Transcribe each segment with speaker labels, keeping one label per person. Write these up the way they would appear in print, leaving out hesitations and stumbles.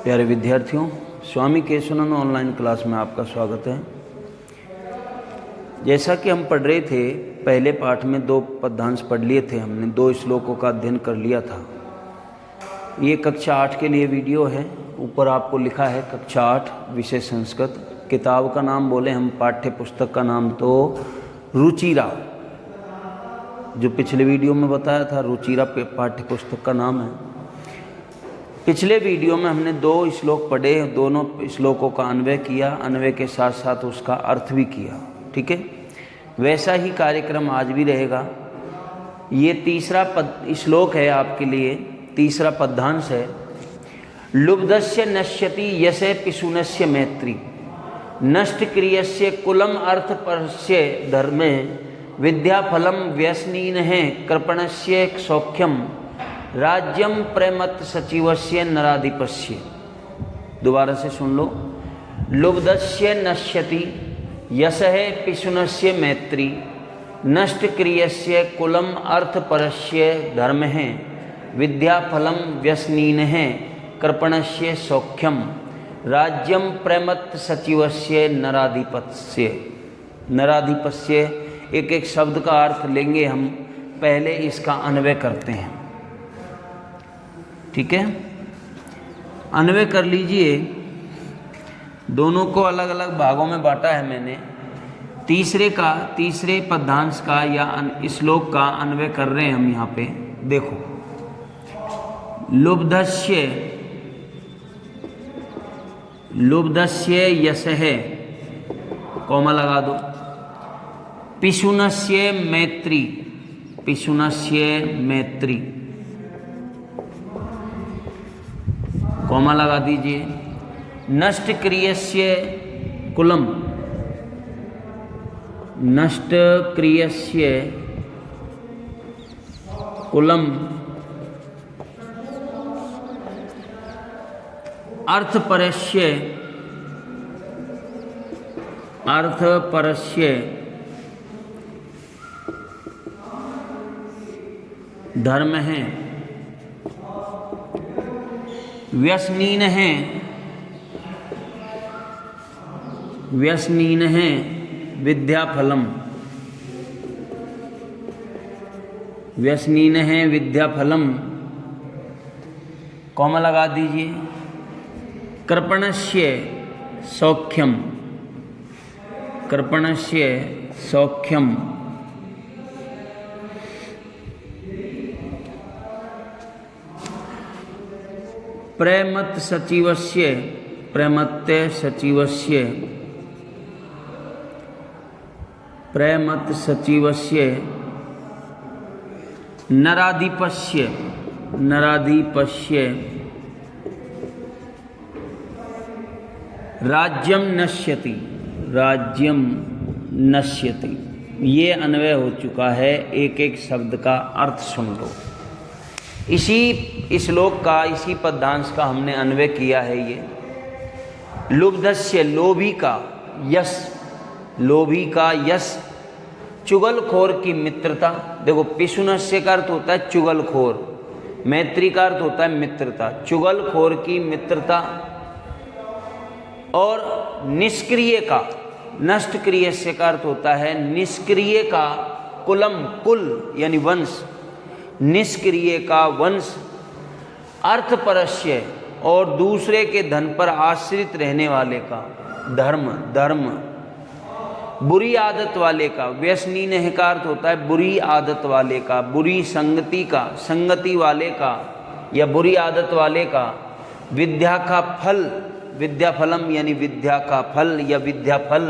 Speaker 1: प्यारे विद्यार्थियों, स्वामी Keshavananda online class में आपका स्वागत है। जैसा कि हम पढ़ रहे थे, पहले पाठ में 2 पद्यांश पढ़ लिए थे, हमने 2 श्लोकों का अध्ययन कर लिया था। ये कक्षा 8 के लिए वीडियो है। ऊपर आपको लिखा है कक्षा 8 विषय संस्कृत। किताब का नाम बोले हम, पाठ्य पुस्तक का नाम तो रुचिरा, जो पिछले वीडियो में बताया था, रुचिरा पाठ्य पुस्तक का नाम है। पिछले वीडियो में हमने 2 श्लोक पढ़े, दोनों श्लोकों का अन्वय किया, अन्वय के साथ साथ उसका अर्थ भी किया। ठीक है, वैसा ही कार्यक्रम आज भी रहेगा। ये तीसरा श्लोक है आपके लिए, तीसरा पद्यांश है। लुब्धस्य नश्यति यसे पिशुनस्य मैत्री, नष्ट क्रियस्य कुलम अर्थ परस्य धर्मे, विद्याफलम व्यसनीन है कृपणस्य सौख्यम, राज्यम प्रेमत सचिवस्य नराधिपस्य। दोबारा से सुन लो। लुब्धस्य नश्यति यशः पिशुनस्य मैत्री, नष्ट क्रियस्य कुलम अर्थ परस्य धर्मः, विद्याफलम व्यसनीनः कृपणस्य सौख्यम, राज्यम प्रेमत सचिवस्य नराधिपस्य। नराधिपस्य एक एक शब्द का अर्थ लेंगे हम, पहले इसका अन्वय करते हैं। ठीक है, अन्वय कर लीजिए। दोनों को अलग अलग भागों में बांटा है मैंने। तीसरे पद्यांश का या श्लोक का अन्वय कर रहे हैं हम यहाँ पे। देखो, लुब्धस्य यशः, कॉमा लगा दो। पिशुनस्य मैत्री, पिशुनस्य मैत्री, कॉमा लगा दीजिए। नष्ट क्रियस्य कुलम, नष्ट क्रियस्य कुलम अर्थ परस्य धर्म है, व्यसनीन है, व्यसनीन है विद्याफलम, व्यसनीन है विद्याफलम, कॉमा लगा दीजिए। कृपणस्य सौख्यम, कृपणस्य सौख्यम, प्रेमत सचिवस्य, प्रेमत्य सचिवस्य, प्रेमत सचिवस्य नराधिपस्य, नराधिपस्य राज्यम नश्यति, राज्यम नश्यति। ये अन्वय हो चुका है। एक एक शब्द का अर्थ सुन लो। इसी श्लोक का, इसी पद्यांश का हमने अन्वय किया है। ये लुब्धस्य, लोभी का, यश, लोभी का यश, चुगलखोर की मित्रता। देखो, पिशुनस्य का अर्थ होता है चुगलखोर, मैत्री का अर्थ होता है मित्रता। चुगलखोर की मित्रता और निष्क्रिय का, नष्ट क्रियस्य का अर्थ होता है निष्क्रिय का, कुलम, कुल यानी वंश, निष्क्रिय का वंश, अर्थ परस्य और दूसरे के धन पर आश्रित रहने वाले का, धर्म, धर्म, बुरी आदत वाले का, व्यसनीन का अर्थ होता है बुरी आदत वाले का, बुरी संगति का, संगति वाले का या बुरी आदत वाले का, विद्या का फल, विद्याफलम यानी विद्या का फल या विद्याफल,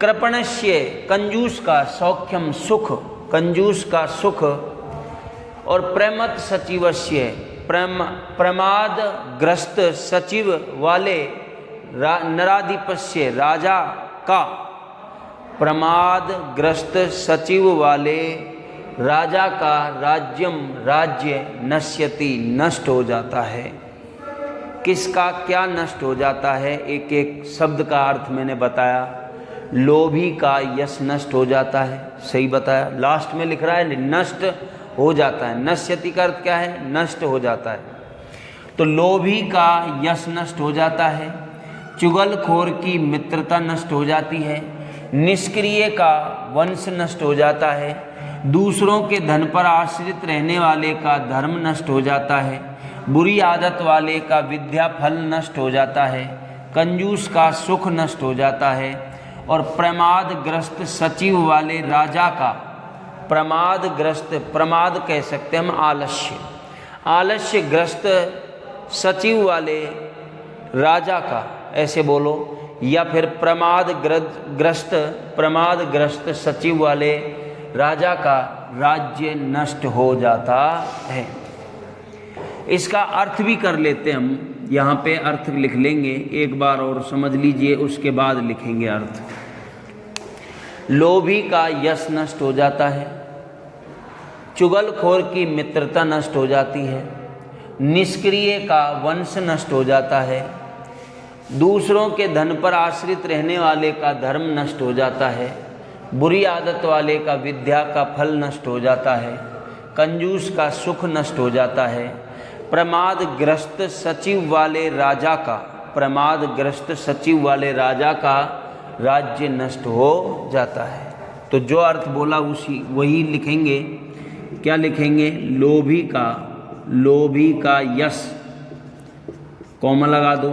Speaker 1: कृपणस्य कंजूस का, सौख्यम सुख, कंजूस का सुख, और प्रेमत सचिवस्य, प्रमाद ग्रस्त सचिव वाले, नराधिपस्य राजा का, प्रमाद ग्रस्त सचिव वाले राजा का राज्यम, राज्य नश्यति, नष्ट हो जाता है। किसका क्या नष्ट हो जाता है? एक एक शब्द का अर्थ मैंने बताया। लोभी का यश नष्ट हो जाता है, सही बताया। लास्ट में लिख रहा है नष्ट हो जाता है। नश्यति का अर्थ क्या है? नष्ट हो जाता है। तो लोभी का यश नष्ट हो जाता है, चुगलखोर की मित्रता नष्ट हो जाती है, निष्क्रिय का वंश नष्ट हो जाता है, दूसरों के धन पर आश्रित रहने वाले का धर्म नष्ट हो जाता है, बुरी आदत वाले का विद्या फल नष्ट हो जाता है, कंजूस का सुख नष्ट हो जाता है, और प्रमादग्रस्त सचिव वाले राजा का, प्रमाद कह सकते हैं हम आलस्यग्रस्त सचिव वाले राजा का, ऐसे बोलो, या फिर प्रमादग्रस्त सचिव वाले राजा का राज्य नष्ट हो जाता है। इसका अर्थ भी कर लेते हम, यहाँ पे अर्थ लिख लेंगे, एक बार और समझ लीजिए, उसके बाद लिखेंगे अर्थ। लोभी का यश नष्ट हो जाता है, चुगलखोर की मित्रता नष्ट हो जाती है, निष्क्रिय का वंश नष्ट हो जाता है, दूसरों के धन पर आश्रित रहने वाले का धर्म नष्ट हो जाता है, बुरी आदत वाले का विद्या का फल नष्ट हो जाता है, कंजूस का सुख नष्ट हो जाता है, प्रमादग्रस्त सचिव वाले राजा का राज्य नष्ट हो जाता है। तो जो अर्थ बोला वही लिखेंगे। क्या लिखेंगे? लोभी का यश, कॉमा लगा दो,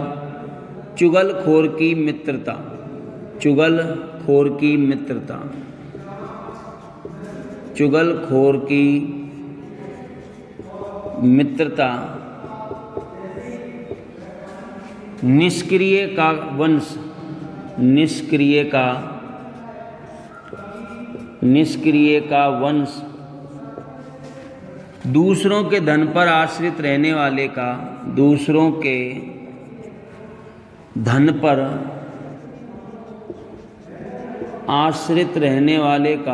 Speaker 1: चुगलखोर की मित्रता, निष्क्रिय का वंश, दूसरों के धन पर आश्रित रहने वाले का, दूसरों के धन पर आश्रित रहने वाले का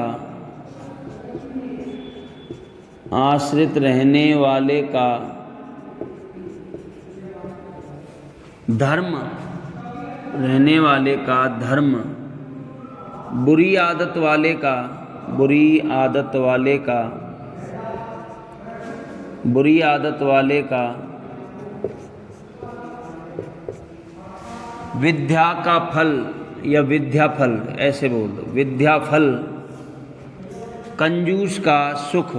Speaker 1: धर्म, बुरी आदत वाले का विद्या का फल या विद्या फल, ऐसे बोल दो, विद्या फल, कंजूस का सुख,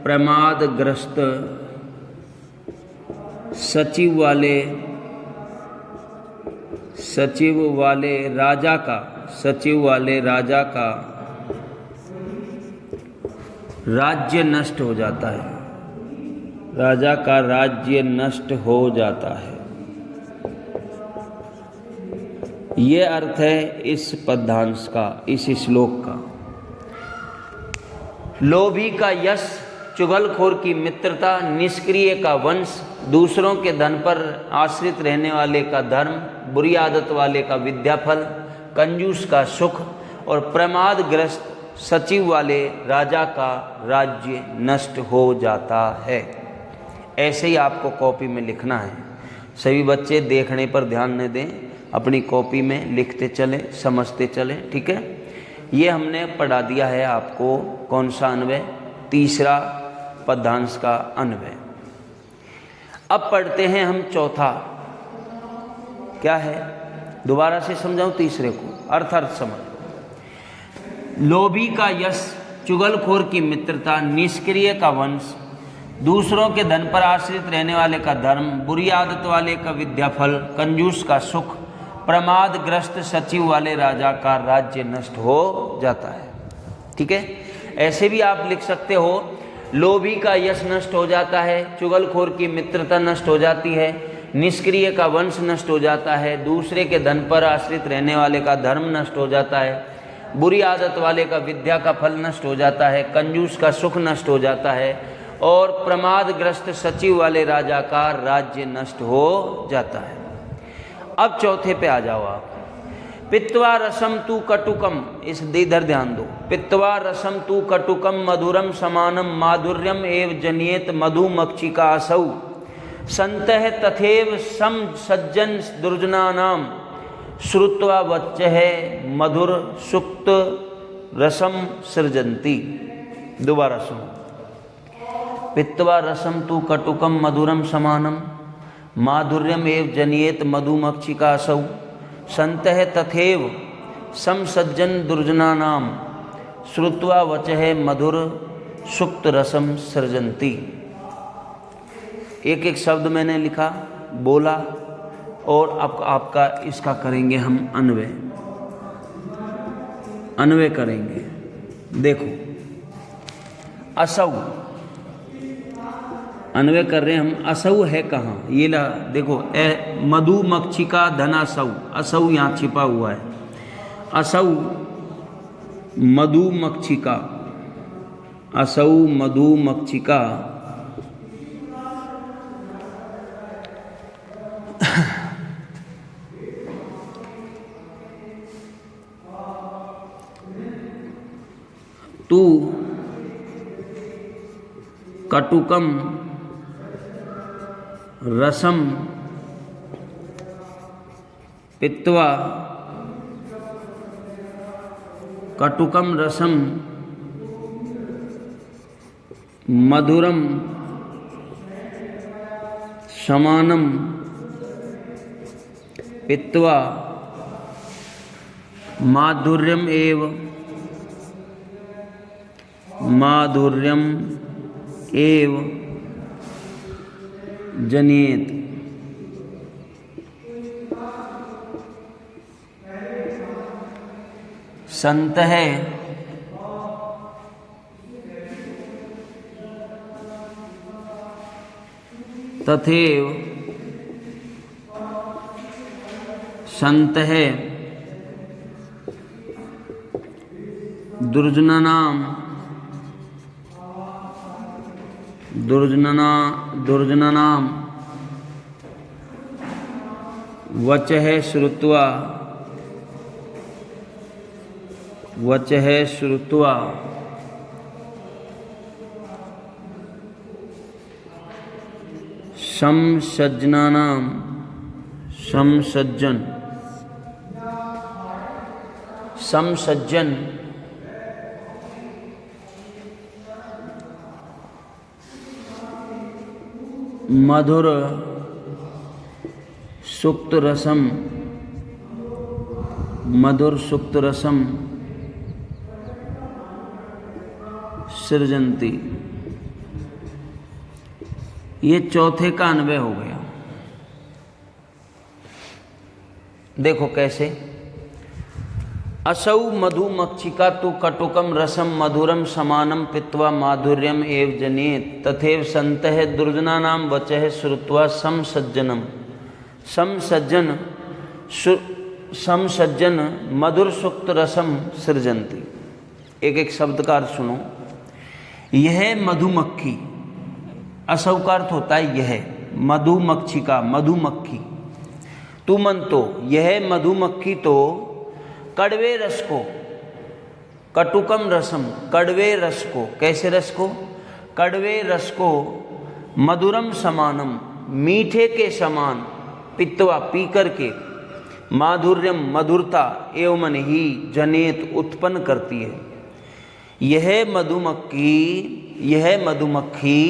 Speaker 1: प्रमादग्रस्त सचिव वाले राजा का राज्य नष्ट हो जाता है, राजा का राज्य नष्ट हो जाता है। ये अर्थ है इस पद्यांश का, इस श्लोक का। लोभी का यश, चुगलखोर की मित्रता, निष्क्रिय का वंश, दूसरों के धन पर आश्रित रहने वाले का धर्म, बुरी आदत वाले का विद्याफल, कंजूस का सुख, और प्रमादग्रस्त सचिव वाले राजा का राज्य नष्ट हो जाता है। ऐसे ही आपको कॉपी में लिखना है। सभी बच्चे देखने पर ध्यान न दें, अपनी कॉपी में लिखते चलें, समझते चलें, ठीक है। ये हमने पढ़ा दिया है आपको, कौन सा अन्वय? तीसरा पद्यांश का अन्वय। अब पढ़ते हैं हम चौथा, क्या है? दोबारा से समझाऊं तीसरे को, अर्थ समझ। लोभी का यश, चुगलखोर की मित्रता, निष्क्रिय का वंश, दूसरों के धन पर आश्रित रहने वाले का धर्म, बुरी आदत वाले का विद्याफल, कंजूस का सुख, प्रमादग्रस्त सचिव वाले राजा का राज्य नष्ट हो जाता है। ठीक है, ऐसे भी आप लिख सकते हो, लोभी का यश नष्ट हो जाता है, चुगलखोर की मित्रता नष्ट हो जाती है, निष्क्रिय का वंश नष्ट हो जाता है, दूसरे के धन पर आश्रित रहने वाले का धर्म नष्ट हो जाता है, बुरी आदत वाले का विद्या का फल नष्ट हो जाता है, कंजूस का सुख नष्ट हो जाता है, और प्रमादग्रस्त सचिव वाले राजा का राज्य नष्ट हो जाता है। अब चौथे पे आ जाओ आप। पित्वा रसम तू कटुकम, इस इधर ध्यान दो। पित्वा रसम तू कटुकम मधुरम समानम माधुर्यम एव जनियेत मधुमक्षिका असौ संतः तथैव सम सज्जन दुर्जनानां श्रुत्वा वच्चः मधुर सुक्त रसम सृजन्ति। दोबारा सुनो। पित्वा रसम तु कटुकम मधुरम समानम माधुर्यम एव जनियेत मधुमक्षिकासौ संतः तथैव सम सज्जन दुर्जनानां श्रुत्वा वचः मधुर सुक्त रसम सृजन्ति। एक एक शब्द मैंने लिखा, बोला, और आपका इसका करेंगे हम अन्वय करेंगे। देखो, असौ अन्वय कर रहे हैं हम। असौ है कहाँ? ये ला देखो, मधुमक्षिका धनासौ, असौ यहाँ छिपा हुआ है। असौ मधुमक्षिका, असौ मधुमक्षिका तू कटुकम रसम पित्वा कटुकम रसम मधुरम समानम पित्वा माधुर्यम एव जनियेत। संतः तथैव संतः दुर्जनानां वचः श्रुत्वा समसज्जन मधुर सुक्त रसम सृजन्ति। ये चौथे का अन्वय हो गया। देखो कैसे। असौ मधुमक्षिका तु कटुकम रसम मधुरम समानम पित्वा माधुर्यम एव जनेत तथैव संतः दुर्जनानां वचः श्रुत्वा समसज्जन मधुर सुक्त रसम सृजन्ति। एक एक शब्द का अर्थ सुनो। यह मधुमक्खी, असौ का अर्थ होता है यह, मधुमक्षिका मधुमक्खी, तू मन तो यह मधुमक्खी तो कड़वे रस को, कटुकम रसम कड़वे रस को, कैसे रस को? कड़वे रस को मधुरम समानम मीठे के समान पित्वा पी करके माधुर्यम मधुरता एवं ही जनेत उत्पन्न करती है। यह मधुमक्खी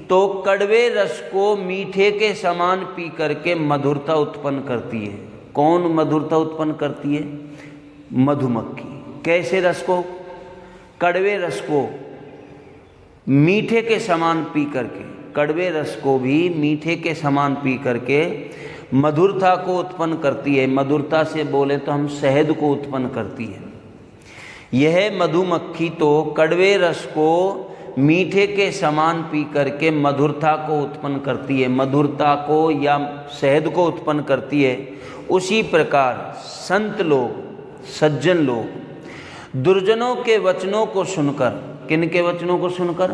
Speaker 1: तो कड़वे रस को मीठे के समान पी करके मधुरता उत्पन्न करती है। कौन मधुरता उत्पन्न करती है? मधुमक्खी। कैसे रस को? कड़वे रस को मीठे के समान पी करके, कड़वे रस को भी मीठे के समान पी करके मधुरता को उत्पन्न करती है। मधुरता से बोले तो हम शहद को उत्पन्न करती है। यह मधुमक्खी तो कड़वे रस को मीठे के समान पी करके मधुरता को उत्पन्न करती है, मधुरता को या शहद को उत्पन्न करती है। उसी प्रकार संत लोग, सज्जन लोग दुर्जनों के वचनों को सुनकर, किन के वचनों को सुनकर?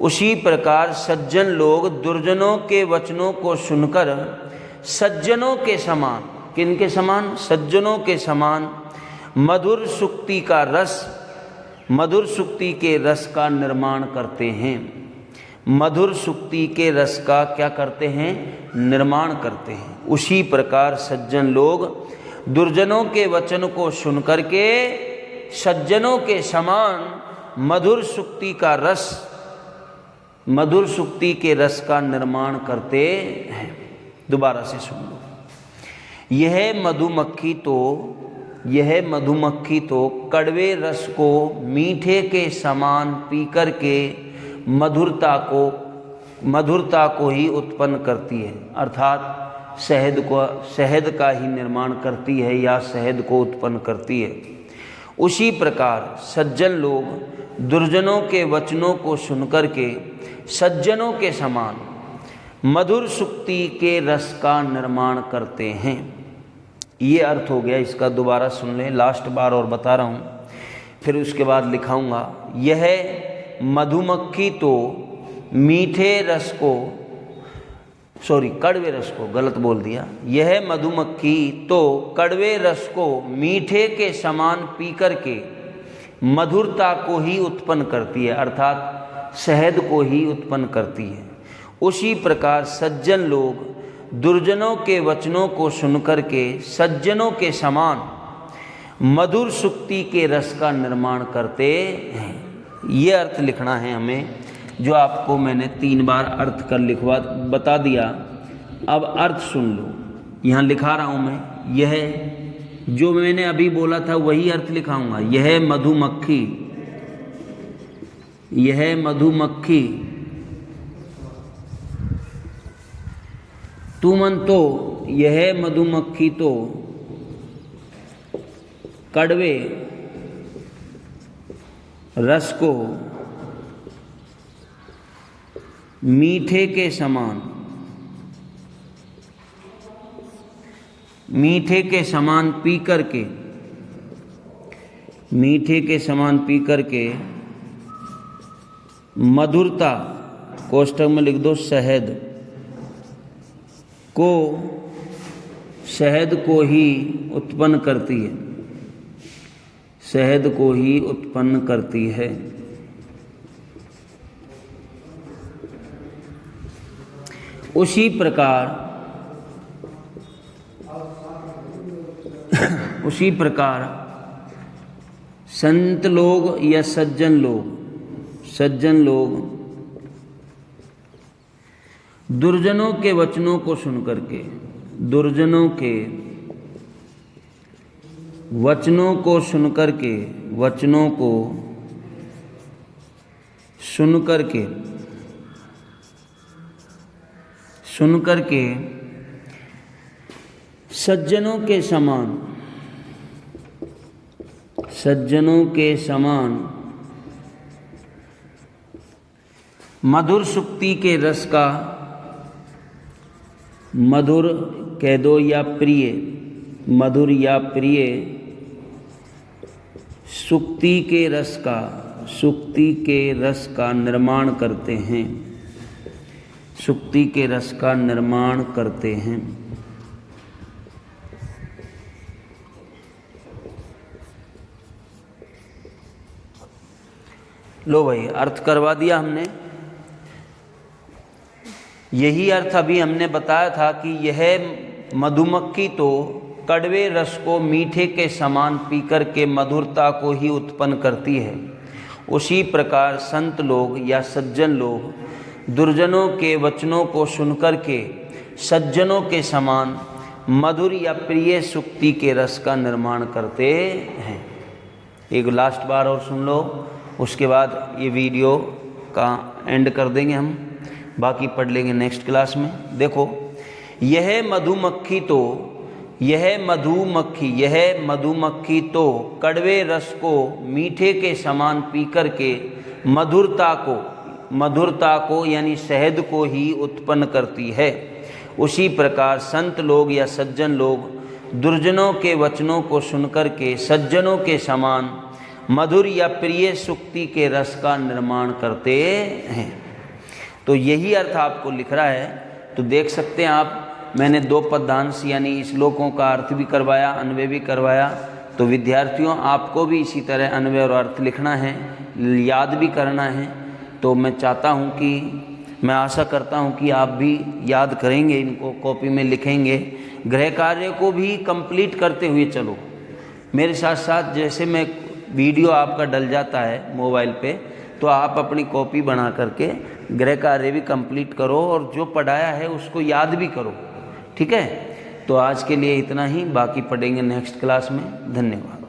Speaker 1: उसी प्रकार सज्जन लोग दुर्जनों के वचनों को सुनकर सज्जनों के समान, किन के समान? सज्जनों के समान मधुर सुक्ति का रस, मधुर सुक्ति के रस का निर्माण करते हैं। मधुर सुक्ति के रस का क्या करते हैं, निर्माण करते हैं। उसी प्रकार सज्जन लोग दुर्जनों के वचन को सुन करके सज्जनों के समान मधुर सुक्ति का रस, मधुर सुक्ति के रस का निर्माण करते हैं। दोबारा से सुन लो। यह मधुमक्खी तो कड़वे रस को मीठे के समान पी कर के मधुरता को ही उत्पन्न करती है, अर्थात शहद का ही निर्माण करती है या शहद को उत्पन्न करती है। उसी प्रकार सज्जन लोग दुर्जनों के वचनों को सुनकर के सज्जनों के समान मधुर सुक्ति के रस का निर्माण करते हैं। ये अर्थ हो गया इसका। दोबारा सुन लें, लास्ट बार और बता रहा हूँ, फिर उसके बाद लिखाऊंगा। यह मधुमक्खी तो कड़वे रस को, गलत बोल दिया। यह मधुमक्खी तो कड़वे रस को मीठे के समान पी कर के मधुरता को ही उत्पन्न करती है, अर्थात शहद को ही उत्पन्न करती है। उसी प्रकार सज्जन लोग दुर्जनों के वचनों को सुनकर के सज्जनों के समान मधुर सुक्ति के रस का निर्माण करते हैं। ये अर्थ लिखना है हमें, जो आपको मैंने 3 बार अर्थ कर बता दिया। अब अर्थ सुन लो। यहाँ लिखा रहा हूँ मैं, यह जो मैंने अभी बोला था वही अर्थ लिखाऊंगा। यह मधुमक्खी तुमन तो, यह मधुमक्खी तो कड़वे रस को मीठे के समान पी करके मधुरता, कोष्ठक में लिख दो शहद को ही उत्पन्न करती है। उसी प्रकार संत लोग या सज्जन लोग दुर्जनों के वचनों को सुनकर के, वचनों को सुन करके सज्जनों के समान मधुर सुक्ति के रस का, मधुर कह दो या प्रिय, मधुर या प्रिय सुक्ति के रस का निर्माण करते हैं। लो भाई, अर्थ करवा दिया हमने। यही अर्थ अभी हमने बताया था कि यह मधुमक्खी तो कड़वे रस को मीठे के समान पीकर के मधुरता को ही उत्पन्न करती है। उसी प्रकार संत लोग या सज्जन लोग दुर्जनों के वचनों को सुनकर के सज्जनों के समान मधुर या प्रिय सुक्ति के रस का निर्माण करते हैं। एक लास्ट बार और सुन लो, उसके बाद ये वीडियो का एंड कर देंगे हम, बाकी पढ़ लेंगे नेक्स्ट क्लास में। देखो, यह मधुमक्खी तो कड़वे रस को मीठे के समान पीकर के मधुरता को यानी शहद को ही उत्पन्न करती है। उसी प्रकार संत लोग या सज्जन लोग दुर्जनों के वचनों को सुनकर के सज्जनों के समान मधुर या प्रिय सुक्ति के रस का निर्माण करते हैं। तो यही अर्थ आपको लिख रहा है। तो देख सकते हैं आप, मैंने 2 पद्यांश यानी श्लोकों का अर्थ भी करवाया, अन्वय भी करवाया। तो विद्यार्थियों, आपको भी इसी तरह अन्वय और अर्थ लिखना है, याद भी करना है। तो मैं चाहता हूं कि मैं आशा करता हूँ कि आप भी याद करेंगे, इनको कॉपी में लिखेंगे। गृह कार्य को भी कंप्लीट करते हुए चलो मेरे साथ साथ। जैसे मैं वीडियो आपका डल जाता है मोबाइल पे, तो आप अपनी कॉपी बना करके गृह कार्य भी कंप्लीट करो और जो पढ़ाया है उसको याद भी करो, ठीक है। तो आज के लिए इतना ही, बाकी पढ़ेंगे नेक्स्ट क्लास में। धन्यवाद।